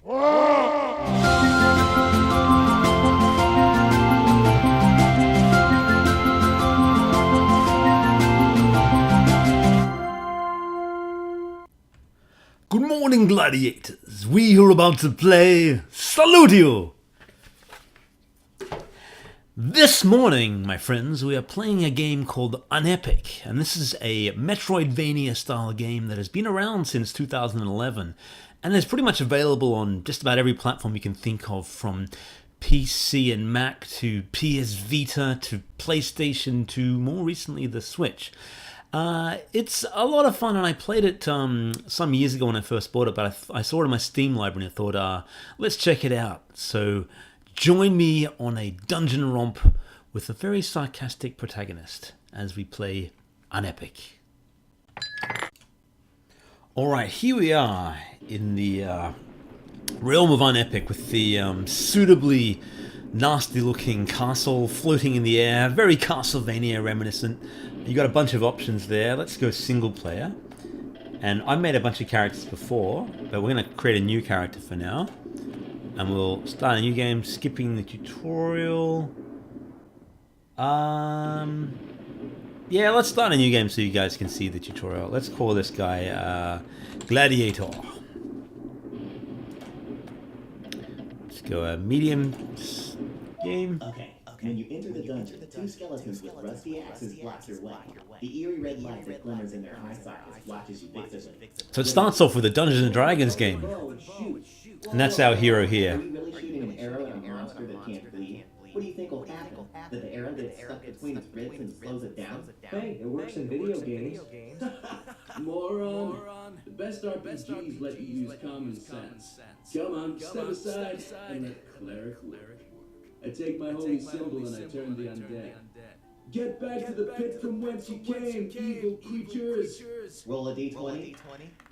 Good morning, gladiators. We who are about to play salute you. This morning, my friends, we are playing a game called Unepic, and this is a Metroidvania style game that has been around since 2011 and is pretty much available on just about every platform you can think of, from PC and Mac to PS Vita to PlayStation to more recently the Switch. It's a lot of fun, and I played it some years ago when I first bought it, but I saw it in my Steam library and I thought, let's check it out. So join me on a dungeon romp with a very sarcastic protagonist as we play Unepic. Alright, here we are in the realm of Unepic with the suitably nasty looking castle floating in the air, very Castlevania reminiscent. You got a bunch of options there. Let's go single player. And I made a bunch of characters before, but we're going to create a new character for now. And we'll start a new game, skipping the tutorial. Yeah, let's start a new game so you guys can see the tutorial. Let's call this guy Gladiator. Let's go a medium game. Okay. When you enter the dungeon, two skeletons with rusty axes block your way. The eerie red light that glimmers in their eye sockets watches you viciously. So it starts off with a Dungeons and Dragons game. And that's our hero here. Are we really shooting an arrow at a monster that can't bleed? What do you think will happen? That the arrow gets stuck between its ribs and slows it down? Hey, it works in video games. Moron! The best RPGs let you use common sense. Come on, step aside and let cleric work. I take my holy symbol and I turn the undead. Get back to the pit from whence you came, evil creatures! Roll a d20.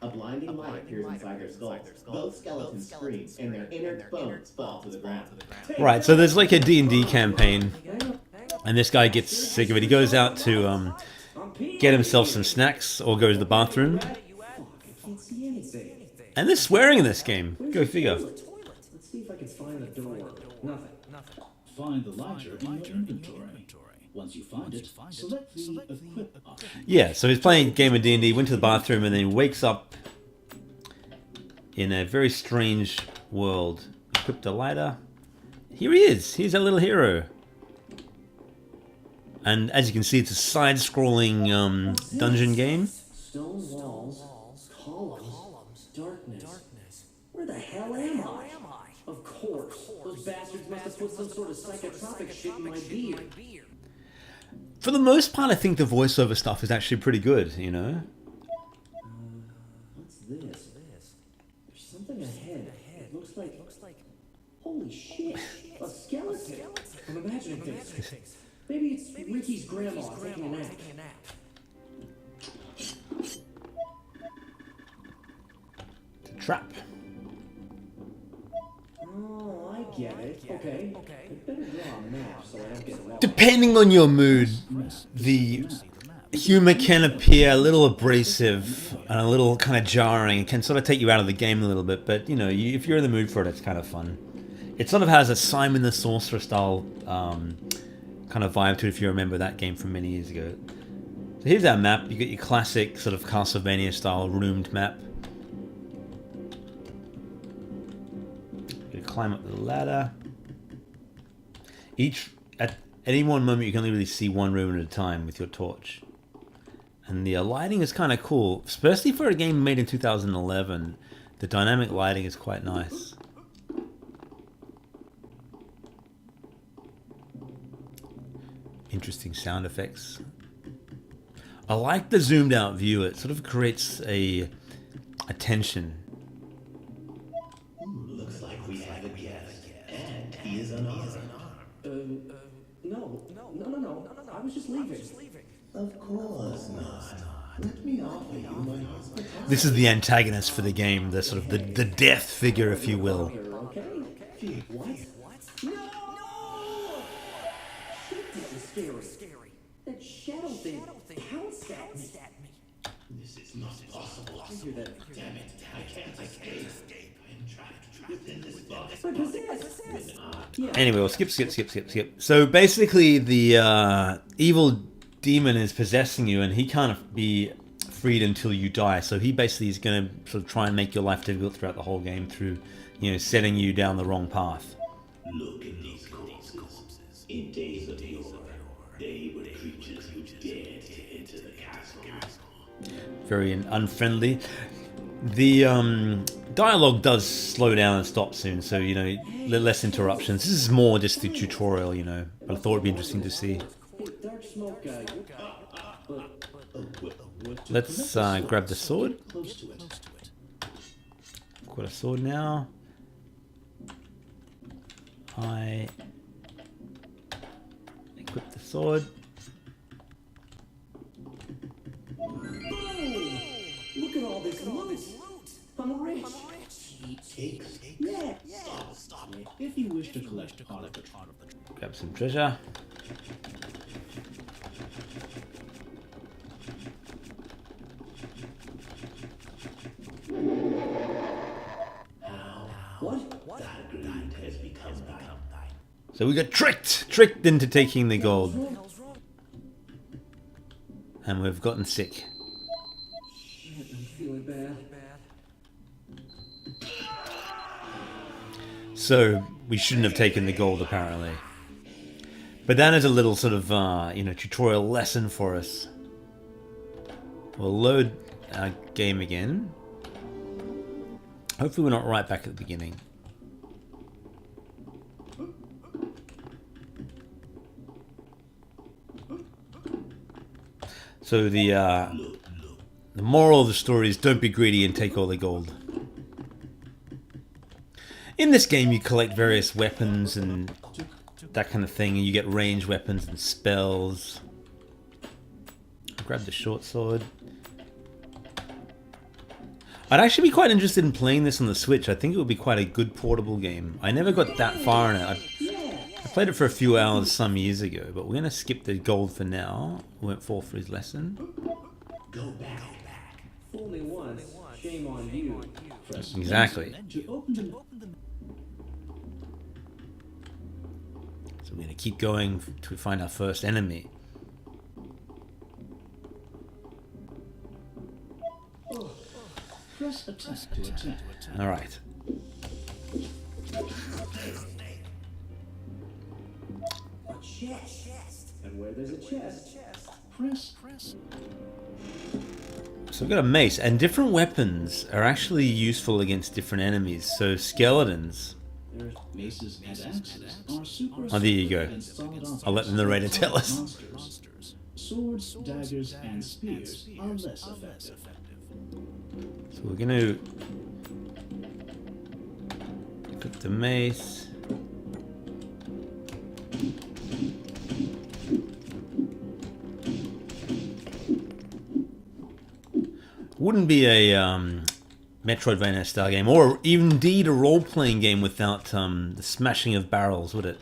A blinding light appears inside their skulls. Both skeletons scream, and their inert bones fall to the ground. Right, so there's like a D&D campaign, and this guy gets sick of it. He goes out to get himself some snacks or go to the bathroom. And there's swearing in this game. Go figure. Let's see if I can find the door. Nothing. Find the lighter in your inventory. Once you find it, select the equip option. Yeah, so he's playing a game of D&D, went to the bathroom, and then he wakes up in a very strange world. Equipped a lighter. Here he is. He's our little hero. And as you can see, it's a side-scrolling dungeon game. Stone walls, columns, darkness. Where the hell am I? Of course. Those bastards must have put some sort of psychotropic shit in my beard. For the most part, I think the voiceover stuff is actually pretty good, you know? What's this? There's something ahead. It looks like... Holy shit! A skeleton! I'm imagining things. Maybe it's Ricky's grandma taking a nap. It's a trap. Oh, I get it. Okay. I better draw a map so I don't get lost. Depending on your mood, the humor can appear a little abrasive and a little kind of jarring. It can sort of take you out of the game a little bit, but you know, if you're in the mood for it, it's kind of fun. It sort of has a Simon the Sorcerer style kind of vibe to it, if you remember that game from many years ago. So here's our map. You get your classic sort of Castlevania style roomed map. You climb up the ladder. At any one moment, you can only really see one room at a time with your torch. And the lighting is kind of cool, especially for a game made in 2011. The dynamic lighting is quite nice. Interesting sound effects. I like the zoomed out view. It sort of creates a tension. Looks like we have a guest, and he is unarmed. No. I was just leaving. Of course not. Let me offer you my hospitality. This is the antagonist for the game, the sort of the death figure, if you will. Okay. What? No! Shit, this is scary. That shadow thing pounced at me. This is not possible. I hear that. Damn it, I can't escape. I am trapped in Anyway, we'll skip. So basically, the evil demon is possessing you, and he can't be freed until you die. So he basically is going to sort of try and make your life difficult throughout the whole game through, setting you down the wrong path. Look at these corpses. In days of yore, they were creatures who dared to enter the castle. Very unfriendly. The dialogue does slow down and stop soon, so less interruptions. This is more just the tutorial, but I thought it'd be interesting to see. Let's grab the sword. Got a sword now. I equip the sword. Look at all this loot! I'm rich! Takes. Yeah! Stop. If you wish to collect part of it, Grab some treasure. What? That greed has become thine. So we got tricked into taking the gold. And we've gotten sick. Shit, I'm feeling bad. So we shouldn't have taken the gold, apparently. But that is a little sort of, tutorial lesson for us. We'll load our game again. Hopefully we're not right back at the beginning. So the moral of the story is don't be greedy and take all the gold. In this game you collect various weapons and that kind of thing, and you get ranged weapons and spells. I'll grab the short sword. I'd actually be quite interested in playing this on the Switch. I think it would be quite a good portable game. I never got that far in it. I played it for a few hours some years ago, but we're going to skip the gold for now. We won't fall for his lesson. Go back. Fool me once, shame on you. Exactly. to open the So we're going to keep going to find our first enemy. press attack to attack. All right. A chest. And where there's a chest, Press. So we've got a mace, and different weapons are actually useful against different enemies. So skeletons. Maces and axes are super. Oh, there you go. against solid I'll let the narrator tell us. monsters. Swords, daggers, and spears are less effective. So we're going to put the mace. Wouldn't be a Metroidvania style game, or indeed a role-playing game without the smashing of barrels, would it?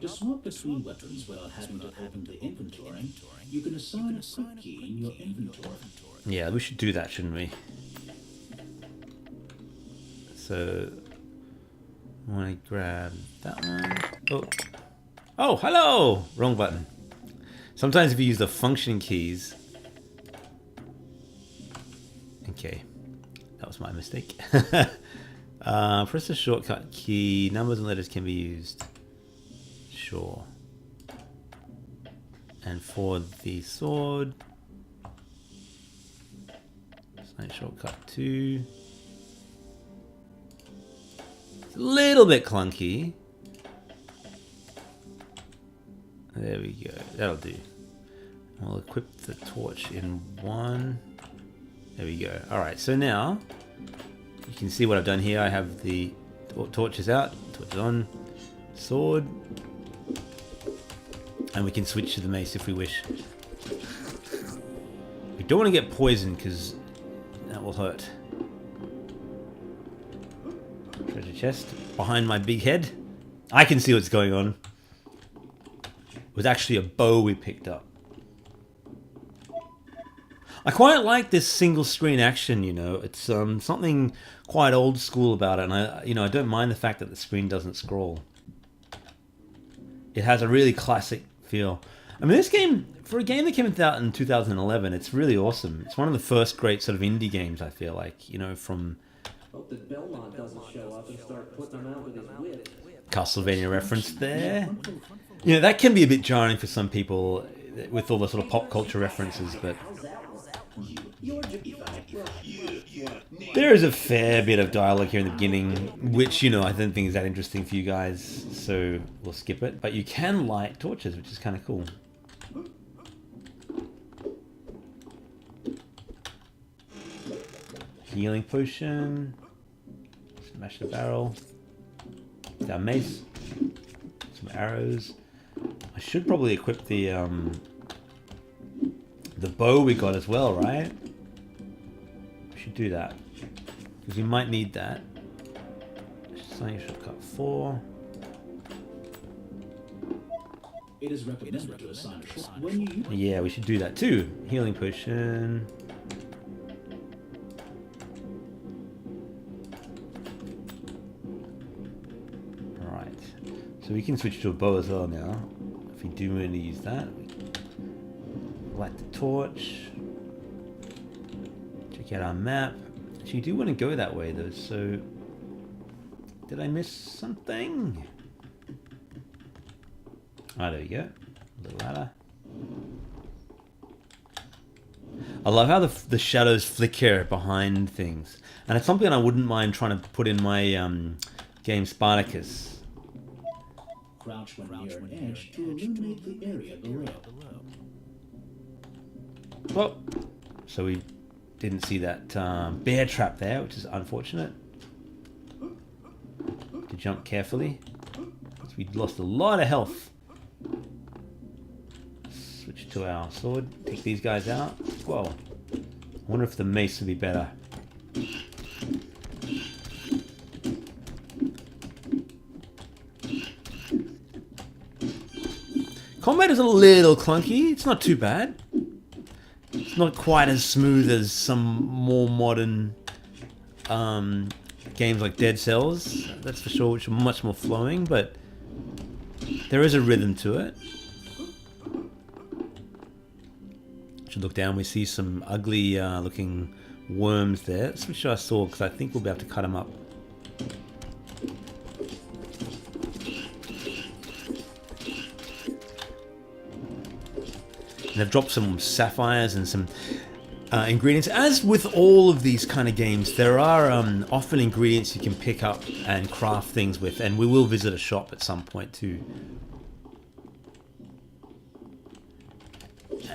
To swap between weapons without having to open the inventory, you can assign a quick key in your inventory. Yeah, we should do that, shouldn't we? So, I want to grab that one. Oh, hello! Wrong button. Sometimes if you use the function keys... Okay, that was my mistake. Press the shortcut key. Numbers and letters can be used. Sure. And for the sword, sign shortcut 2. It's a little bit clunky. There we go. That'll do. I'll equip the torch in 1. There we go. Alright, so now you can see what I've done here. I have the torches out, torches on, sword. And we can switch to the mace if we wish. We don't want to get poisoned because that will hurt. Treasure chest behind my big head. I can see what's going on. It was actually a bow we picked up. I quite like this single screen action, you know. It's something quite old school about it, and I don't mind the fact that the screen doesn't scroll. It has a really classic feel. I mean, this game, for a game that came out in 2011, it's really awesome. It's one of the first great sort of indie games, I feel like, you know, from Hope that Belmont doesn't show up and start putting him out with his whip. Castlevania reference there. You know, that can be a bit jarring for some people with all the sort of pop culture references, but there is a fair bit of dialogue here in the beginning, which, you know, I don't think is that interesting for you guys, so we'll skip it. But you can light torches, which is kind of cool. Healing potion. Smash the barrel. Our mace. Some arrows. I should probably equip the bow we got as well, right? We should do that. Because we might need that. Sign shortcut 4. It is recommended to assign a short when you use. Yeah, we should do that too. Healing potion. Alright. So we can switch to a bow as well now. If we do want to use that. Light the torch. Check out our map. Actually, you do want to go that way though, so... Did I miss something? Ah, there you go. A little ladder. I love how the shadows flicker behind things. And it's something I wouldn't mind trying to put in my game Spartacus. Crouch when near an edge to illuminate the area below. Well, so we didn't see that bear trap there, which is unfortunate. To jump carefully. Because we lost a lot of health. Switch to our sword. Take these guys out. Whoa. I wonder if the mace would be better. Combat is a little clunky. It's not too bad. It's not quite as smooth as some more modern games like Dead Cells, that's for sure, which are much more flowing, but there is a rhythm to it. Should look down, we see some ugly looking worms there. Let's switch to our sword because I think we'll be able to cut them up. And they've dropped some sapphires and some ingredients. As with all of these kind of games, there are often ingredients you can pick up and craft things with, and we will visit a shop at some point too.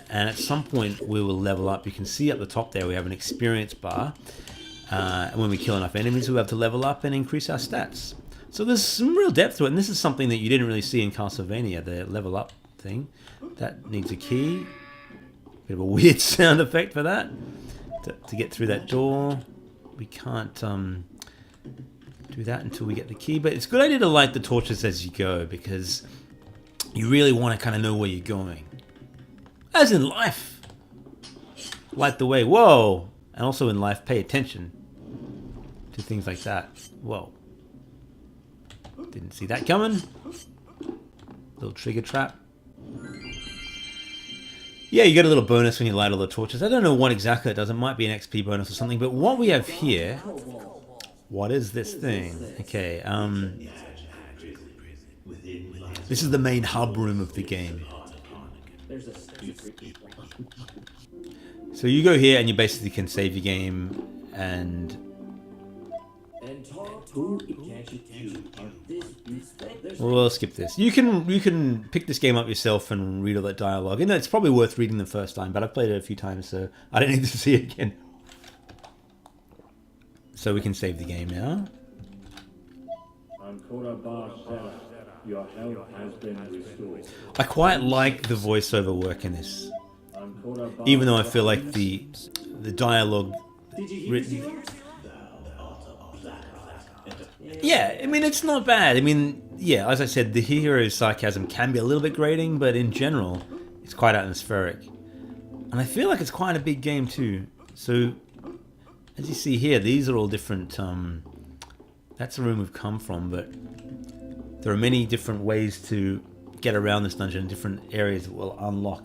And at some point we will level up. You can see up the top there we have an experience bar. And when we kill enough enemies, we'll have to level up and increase our stats. So there's some real depth to it, and this is something that you didn't really see in Castlevania, the level up thing. That needs a key. Bit of a weird sound effect for that. To get through that door. We can't do that until we get the key, but it's a good idea to light the torches as you go, because you really want to kind of know where you're going. As in life. Light the way. Whoa! And also in life, pay attention to things like that. Whoa. Didn't see that coming. Little trigger trap. Yeah, you get a little bonus when you light all the torches. I don't know what exactly it does. It might be an XP bonus or something. But what we have here... What is this thing? Okay, this is the main hub room of the game. So you go here and you basically can save your game and... We'll skip this. You can pick this game up yourself and read all that dialogue. And it's probably worth reading the first time, but I've played it a few times, so I don't need to see it again. So we can save the game now. Your health has been restored. I quite like the voiceover work in this. Even though I feel like the dialogue written... Yeah, I mean, it's not bad. I mean, yeah, as I said, the hero's sarcasm can be a little bit grating, but in general, it's quite atmospheric. And I feel like it's quite a big game too. So, as you see here, these are all different... that's the room we've come from, but there are many different ways to get around this dungeon, different areas that will unlock.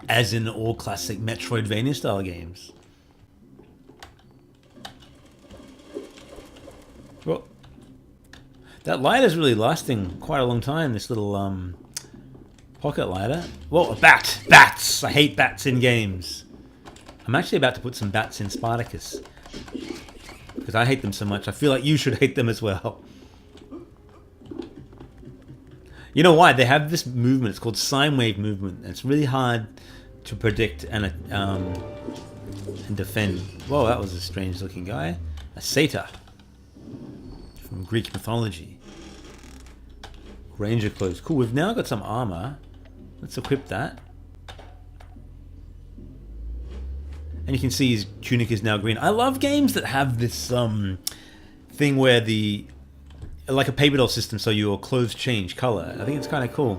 As in all classic Metroidvania style games. Well, that lighter's really lasting quite a long time, this little pocket lighter. Whoa, a bat! Bats! I hate bats in games. I'm actually about to put some bats in Spartacus. Because I hate them so much, I feel like you should hate them as well. You know why? They have this movement, it's called sine wave movement. And it's really hard to predict and defend. Whoa, that was a strange looking guy. A satyr. From Greek mythology. Ranger clothes. Cool, we've now got some armor. Let's equip that. And you can see his tunic is now green. I love games that have this thing where the... like a paper doll system, so your clothes change color. I think it's kind of cool.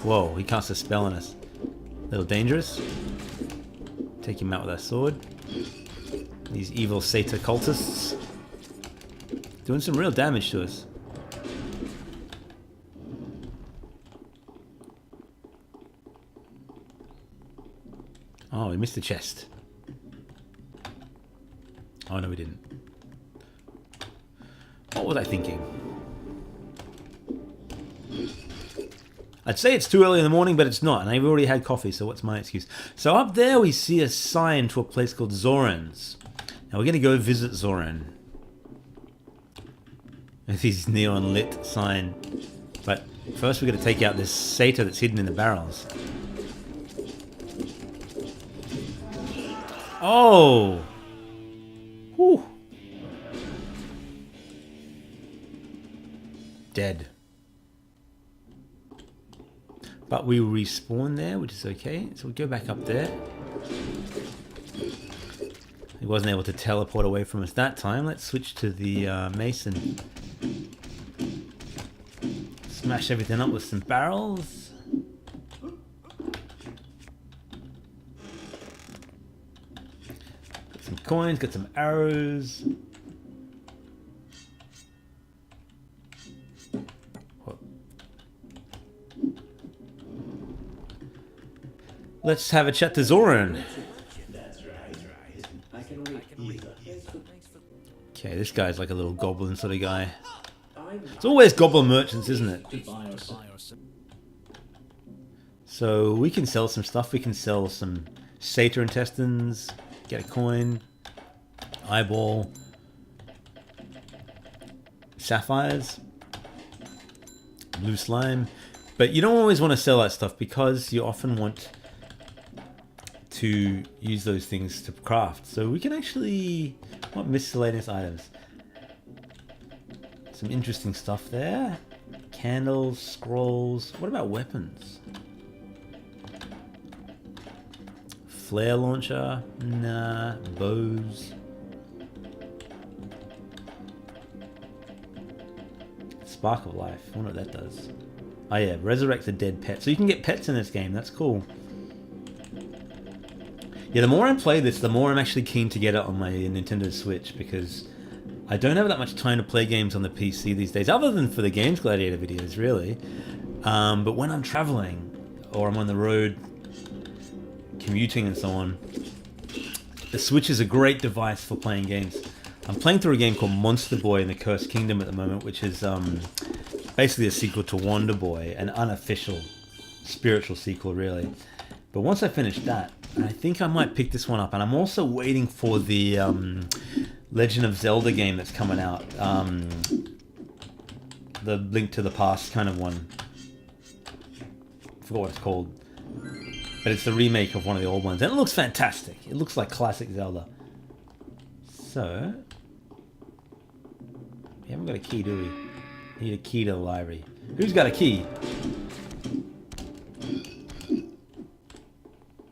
Whoa, he casts a spell on us. A little dangerous. Take him out with our sword. These evil satyr cultists. Doing some real damage to us. Oh, we missed the chest. Oh, no, we didn't. What was I thinking? I'd say it's too early in the morning, but it's not. And I've already had coffee, so what's my excuse? So up there we see a sign to a place called Zoran's. Now we're going to go visit Zoran. With his neon lit sign. But first we're going to take out this satyr that's hidden in the barrels. Oh! Whew. Dead. But we respawn there, which is okay. So we go back up there. He wasn't able to teleport away from us that time. Let's switch to the mason. Smash everything up with some barrels. Got some coins, got some arrows. Let's have a chat to Zoran. That's right. I can read either. Okay, this guy's like a little goblin sort of guy. It's always goblin merchants, isn't it? So we can sell some stuff. We can sell some satyr intestines, get a coin, eyeball, sapphires, blue slime. But you don't always want to sell that stuff because you often want to use those things to craft. So we can actually... what miscellaneous items? Some interesting stuff there. Candles, scrolls. What about weapons? Flare launcher? Nah. Bows. Spark of life. I wonder what that does. Oh yeah, resurrect a dead pet. So you can get pets in this game. That's cool. Yeah, the more I play this, the more I'm actually keen to get it on my Nintendo Switch, because I don't have that much time to play games on the PC these days, other than for the Games Gladiator videos, really. But when I'm traveling, or I'm on the road, commuting and so on, the Switch is a great device for playing games. I'm playing through a game called Monster Boy in the Cursed Kingdom at the moment, which is basically a sequel to Wonder Boy, an unofficial spiritual sequel, really. But once I finish that, I think I might pick this one up. And I'm also waiting for the Legend of Zelda game that's coming out. The Link to the Past kind of one. I forgot what it's called. But it's the remake of one of the old ones. And it looks fantastic. It looks like classic Zelda. So... we haven't got a key, do we? Need a key to the library. Who's got a key?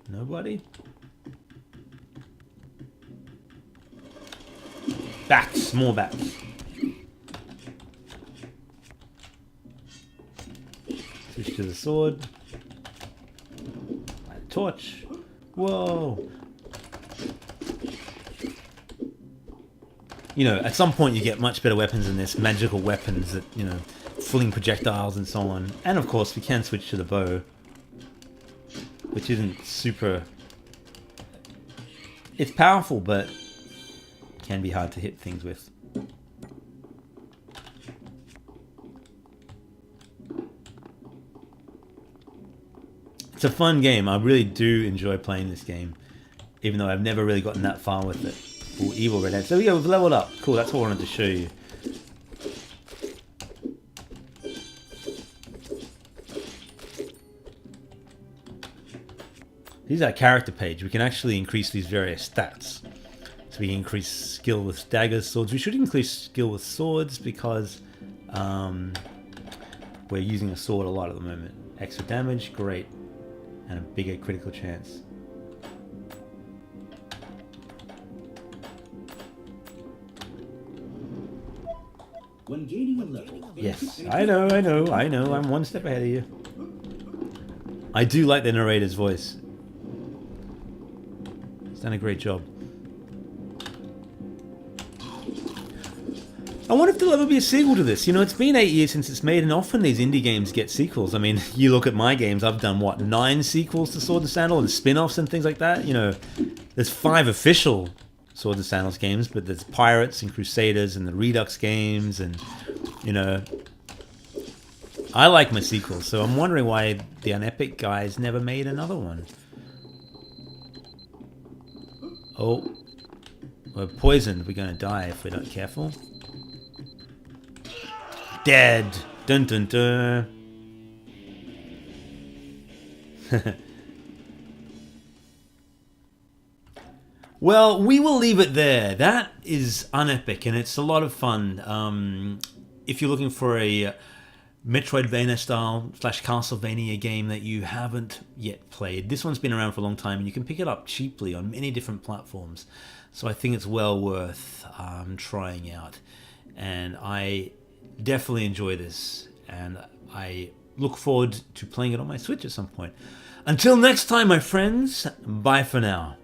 Nobody? Bats! More bats. Switch to the sword. torch. Whoa. You know, at some point you get much better weapons than this. Magical weapons that, you know, fling projectiles and so on. And of course we can switch to the bow, which isn't super... It's powerful, but can be hard to hit things with. It's a fun game. I really do enjoy playing this game, even though I've never really gotten that far with it. Ooh, evil redhead. So yeah, we've leveled up. Cool, that's what I wanted to show you. This is our character page. We can actually increase these various stats. So we can increase skill with daggers, swords. We should increase skill with swords because we're using a sword a lot at the moment. Extra damage, great. And a bigger critical chance. When gaining a level... Yes, I know. I'm one step ahead of you. I do like the narrator's voice. He's done a great job. I wonder if there'll ever be a sequel to this. You know, it's been 8 years since it's made, and often these indie games get sequels. I mean, you look at my games, I've done, what, 9 sequels to Sword and Sandal and spin-offs and things like that? You know, there's 5 official Sword and Sandals games, but there's Pirates and Crusaders and the Redux games, and, you know, I like my sequels, so I'm wondering why the Unepic guys never made another one. Oh, we're poisoned. We're going to die if we're not careful. Dead. Dun dun dun. Well, we will leave it there. That is Unepic, and it's a lot of fun. If you're looking for a Metroidvania style / Castlevania game that you haven't yet played, this one's been around for a long time, and you can pick it up cheaply on many different platforms. So I think it's well worth trying out. And I definitely enjoy this, and I look forward to playing it on my Switch at some point. Until next time, my friends, bye for now.